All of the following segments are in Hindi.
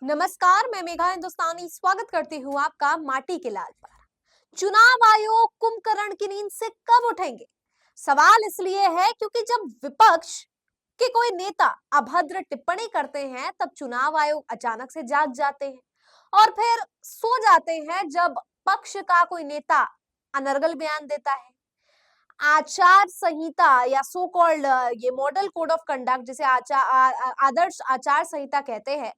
नमस्कार, मैं मेघा हिंदुस्तानी स्वागत करती हूँ आपका माटी के लाल पर। चुनाव आयोग कुंभकर्ण की नींद से कब उठेंगे? सवाल इसलिए है क्योंकि जब विपक्ष के कोई नेता अभद्र टिप्पणी करते हैं तब चुनाव आयोग अचानक से जाग जाते हैं और फिर सो जाते हैं जब पक्ष का कोई नेता अनर्गल बयान देता है। आचार संहिता या सो कॉल्ड ये मॉडल कोड ऑफ कंडक्ट जिसे आदर्श आचार संहिता कहते हैं,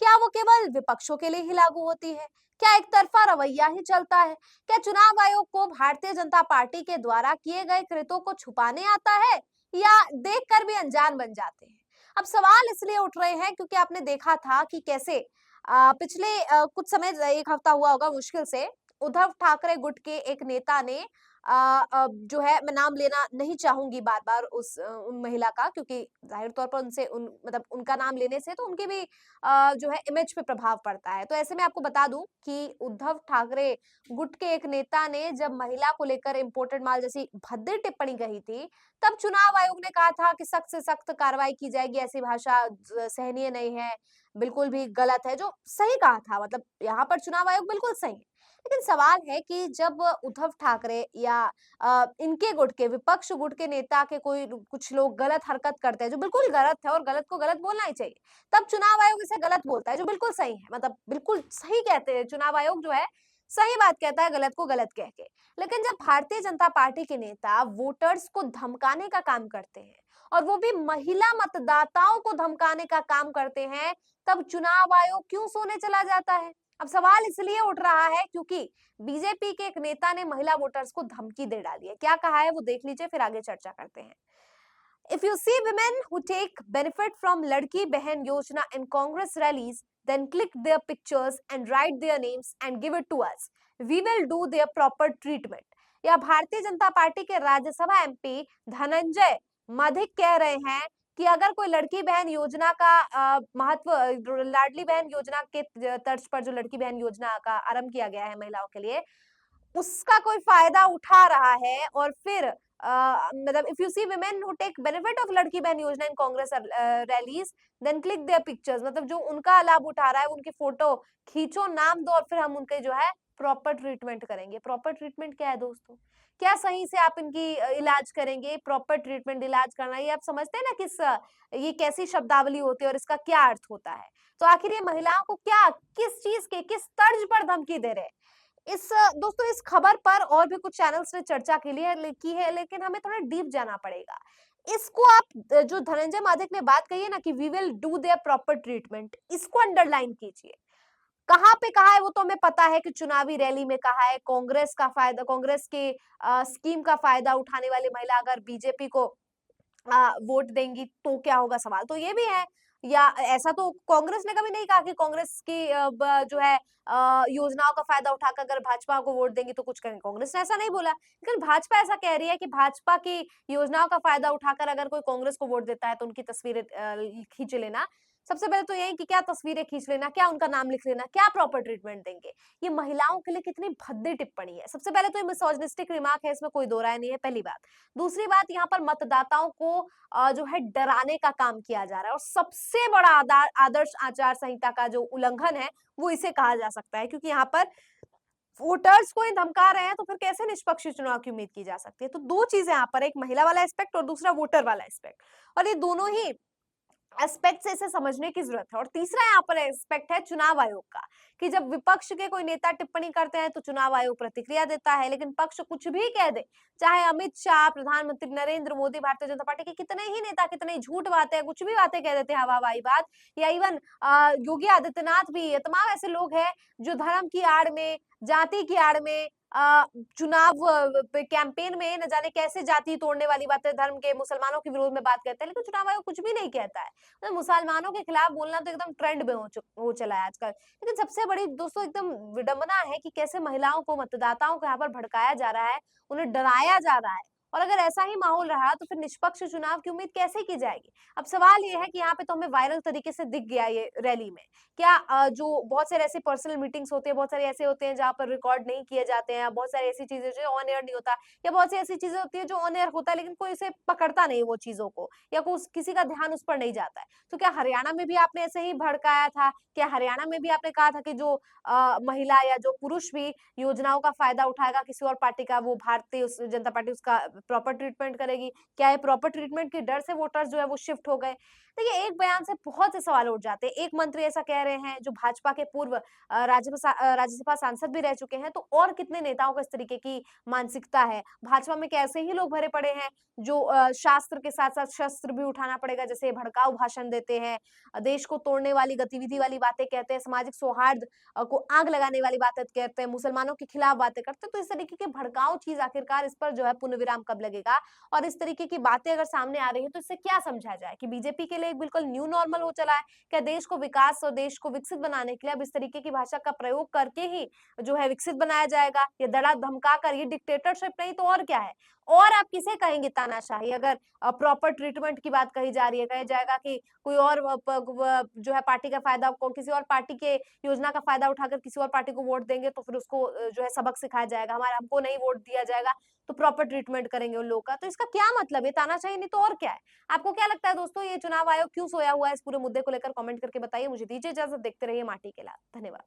क्या वो केवल विपक्षों के लिए ही लागू होती है? क्या एक तरफा रवैया ही चलता है? क्या चुनाव आयोग को भारतीय जनता पार्टी के द्वारा किए गए कृत्यों को छुपाने आता है या देखकर भी अनजान बन जाते हैं? अब सवाल इसलिए उठ रहे हैं क्योंकि आपने देखा था कि कैसे पिछले कुछ समय, एक हफ्ता हुआ होगा मुश्किल से, उद्धव ठाकरे गुट के एक नेता ने जो है, मैं नाम लेना नहीं चाहूंगी बार-बार उन महिला का, क्योंकि जाहिर तौर पर उनसे उन मतलब उनका नाम लेने से तो उनके भी जो है इमेज पे प्रभाव पड़ता है। तो ऐसे में आपको बता दूं कि उद्धव ठाकरे गुट के एक नेता ने जब महिला को लेकर इम्पोर्टेड माल जैसी भद्दी टिप्पणी कही थी, तब चुनाव आयोग ने कहा था कि सख्त से सख्त कार्रवाई की जाएगी, ऐसी भाषा सहनीय नहीं है, बिल्कुल भी गलत है, जो सही कहा था। मतलब यहाँ पर चुनाव आयोग बिल्कुल सही है। लेकिन सवाल है कि जब उद्धव ठाकरे या इनके गुट के, विपक्ष गुट के नेता के कोई कुछ लोग गलत हरकत करते हैं जो बिल्कुल गलत है और गलत को गलत बोलना ही चाहिए, तब चुनाव आयोग इसे गलत बोलता है जो बिल्कुल सही है। मतलब बिल्कुल सही कहते हैं, चुनाव आयोग जो है सही बात कहता है गलत को गलत कह के। लेकिन जब भारतीय जनता पार्टी के नेता वोटर्स को धमकाने का काम करते हैं और वो भी महिला मतदाताओं को धमकाने का काम करते हैं, तब चुनाव आयोग क्यों सोने चला जाता है? अब सवाल इसलिए उठ रहा है क्योंकि बीजेपी के एक नेता ने महिला वोटर्स को धमकी दे डाली है। क्या कहा है वो देख लीजिए, फिर आगे चर्चा करते हैं। If you see women who take benefit from Ladki Behan Yojana in Congress rallies, then click their pictures and write their names and give it to us. We will do their proper treatment. या भारतीय जनता पार्टी के राज्यसभा एमपी धनंजय माधिक कह रहे हैं कि अगर कोई लड़की बहन योजना का महत्व, लाडली बहन योजना के तर्ज पर जो लड़की बहन योजना का आरंभ किया गया है महिलाओं के लिए, उसका कोई फायदा उठा रहा है और फिर मतलब if you see women who take benefit of Ladki Bahin Yojana in Congress rallies, then click their pictures, मतलब जो उनका लाभ उठा रहा है उनकी फोटो खींचो, नाम दो और फिर हम उनके जो है प्रॉपर ट्रीटमेंट करेंगे। प्रॉपर ट्रीटमेंट क्या है दोस्तों? क्या सही से आप इनकी इलाज करेंगे? प्रॉपर ट्रीटमेंट, इलाज करना, ये आप समझते हैं ना ये कैसी शब्दावली होती है और इसका क्या अर्थ होता है? तो आखिर ये महिलाओं को क्या, किस चीज के, किस तर्ज पर धमकी दे रहे हैं? दोस्तों इस खबर पर और भी कुछ चैनल्स ने चर्चा की है, लेकिन हमें थोड़ा डीप जाना पड़ेगा। इसको आप जो धनंजय मादिक ने बात कही है ना कि we will do their proper treatment, इसको अंडरलाइन कीजिए। कहाँ पे कहा है वो तो हमें पता है कि चुनावी रैली में कहा है, कांग्रेस के स्कीम का फायदा उठाने वाली महिला अगर बीजेपी को वोट देंगी तो क्या होगा, सवाल तो ये भी है। या ऐसा तो कांग्रेस ने कभी नहीं कहा कि कांग्रेस की जो है योजनाओं का फायदा उठाकर अगर भाजपा को वोट देंगी तो कुछ करेंगे, कांग्रेस ने ऐसा नहीं बोला। लेकिन भाजपा ऐसा कह रही है कि भाजपा की योजनाओं का फायदा उठाकर अगर कोई कांग्रेस को वोट देता है तो उनकी तस्वीरें खींच लेना। सबसे पहले तो यही कि क्या तस्वीरें खींच लेना, क्या उनका नाम लिख लेना, क्या प्रॉपर ट्रीटमेंट देंगे? ये महिलाओं के लिए कितनी भद्दी टिप्पणी है। सबसे पहले तो ये मिसोजिनिस्टिक रिमार्क है, इसमें कोई दो राय नहीं है, पहली बात। दूसरी बात, यहाँ पर मतदाताओं को जो है डराने का काम किया जा रहा है और सबसे बड़ा आदर्श आचार संहिता का जो उल्लंघन है वो इसे कहा जा सकता है, क्योंकि यहाँ पर वोटर्स को ही धमका रहे हैं तो फिर कैसे निष्पक्ष चुनाव की उम्मीद की जा सकती है? तो दो चीजें यहाँ पर, एक महिला वाला एस्पेक्ट और दूसरा वोटर वाला एस्पेक्ट, और ये दोनों ही एस्पेक्ट से इसे समझने की जरूरत है। और तीसरा यहाँ पर एस्पेक्ट है चुनाव आयोग का, कि जब विपक्ष के कोई नेता टिप्पणी करते हैं तो चुनाव आयोग प्रतिक्रिया देता है, लेकिन पक्ष कुछ भी कह दे, चाहे अमित शाह, प्रधानमंत्री नरेंद्र मोदी, भारतीय जनता पार्टी के कितने ही नेता कितने झूठ बातें, कुछ भी बातें कह देते हैं, हवाई बात, या इवन योगी आदित्यनाथ भी, ये तमाम ऐसे लोग हैं जो धर्म की आड़ में, जाति की आड़ में चुनाव कैंपेन में न जाने कैसे जाति तोड़ने वाली बातें, धर्म के, मुसलमानों के विरोध में बात करते हैं, लेकिन चुनाव आयोग कुछ भी नहीं कहता है। तो मुसलमानों के खिलाफ बोलना तो एकदम ट्रेंड में हो चला है आजकल। लेकिन सबसे बड़ी दोस्तों एकदम विडंबना है कि कैसे महिलाओं को, मतदाताओं को यहाँ पर भड़काया जा रहा है, उन्हें डराया जा रहा है और अगर ऐसा ही माहौल रहा तो फिर निष्पक्ष चुनाव की उम्मीद कैसे की जाएगी? अब सवाल ये है कि यहाँ पे तो हमें वायरल तरीके से दिख गया ये रैली में। क्या जो बहुत सारे ऐसे पर्सनल मीटिंग्स होते हैं, बहुत सारे ऐसे होते हैं जहाँ पर रिकॉर्ड नहीं किए जाते हैं, बहुत सारी ऐसी चीज़ें जो ऑन एयर नहीं होता, या बहुत सी ऐसी चीज़ें होती हैं जो ऑन एयर होता है लेकिन कोई उसे पकड़ता नहीं वो चीज़ों को, या किसी का ध्यान उस पर नहीं जाता है। तो क्या हरियाणा में भी आपने ऐसे ही भड़काया था? क्या हरियाणा में भी आपने कहा था कि जो महिला या जो पुरुष भी योजनाओं का फ़ायदा उठाएगा किसी और पार्टी का, वो भारतीय उस जनता पार्टी उसका प्रॉपर ट्रीटमेंट करेगी? क्या ये प्रॉपर ट्रीटमेंट के डर से वोटर्स जो है वो शिफ्ट हो गए? देखिए, एक बयान से बहुत से सवाल उठ जाते हैं। एक मंत्री ऐसा कह रहे हैं जो भाजपा के पूर्व राज्यसभा सांसद भी रह चुके हैं, तो और कितने नेताओं को इस तरीके की मानसिकता है? भाजपा में क्या ऐसे ही लोग भरे पड़े हैं जो शास्त्र के साथ-साथ शस्त्र भी उठाना पड़ेगा, जैसे भड़काऊ भाषण देते हैं, देश को तोड़ने वाली गतिविधि वाली बातें कहते हैं, सामाजिक सौहार्द को आग लगाने वाली बातें कहते हैं, मुसलमानों के खिलाफ बातें करते हैं, तो इस तरीके की भड़काऊ चीज़ आखिरकार इस पर जो है पूर्ण विराम कब लगेगा? और इस तरीके की बातें अगर सामने आ रही हैं, तो इससे क्या समझा जाए कि बीजेपी के लिए एक बिल्कुल न्यू नॉर्मल हो चला है? क्या देश को विकास और देश को विकसित बनाने के लिए अब इस तरीके की भाषा का प्रयोग करके ही जो है विकसित बनाया जाएगा? ये डरा धमका कर ये डिक्टेटरशिप नहीं तो और क्या है? और आप किसे कहेंगे तानाशाही अगर प्रॉपर ट्रीटमेंट की बात कही जा रही है, कहा जाएगा कि कोई और जो है पार्टी का फ़ायदा को किसी और पार्टी के योजना का फ़ायदा उठाकर किसी और पार्टी को वोट देंगे तो फिर उसको जो है सबक सिखाया जाएगा, हमारा हमको नहीं वोट दिया जाएगा, तो प्रॉपर ट्रीटमेंट करेंगे उन लोगों का। तो इसका क्या मतलब है? तानाशाही नहीं तो और क्या है? आपको क्या लगता है दोस्तों ये चुनाव आयोग क्यों सोया हुआ है? इस पूरे मुद्दे को लेकर कमेंट करके बताइए। मुझे दीजिए इजाज़त, देखते रहिए माटी के लाल। धन्यवाद।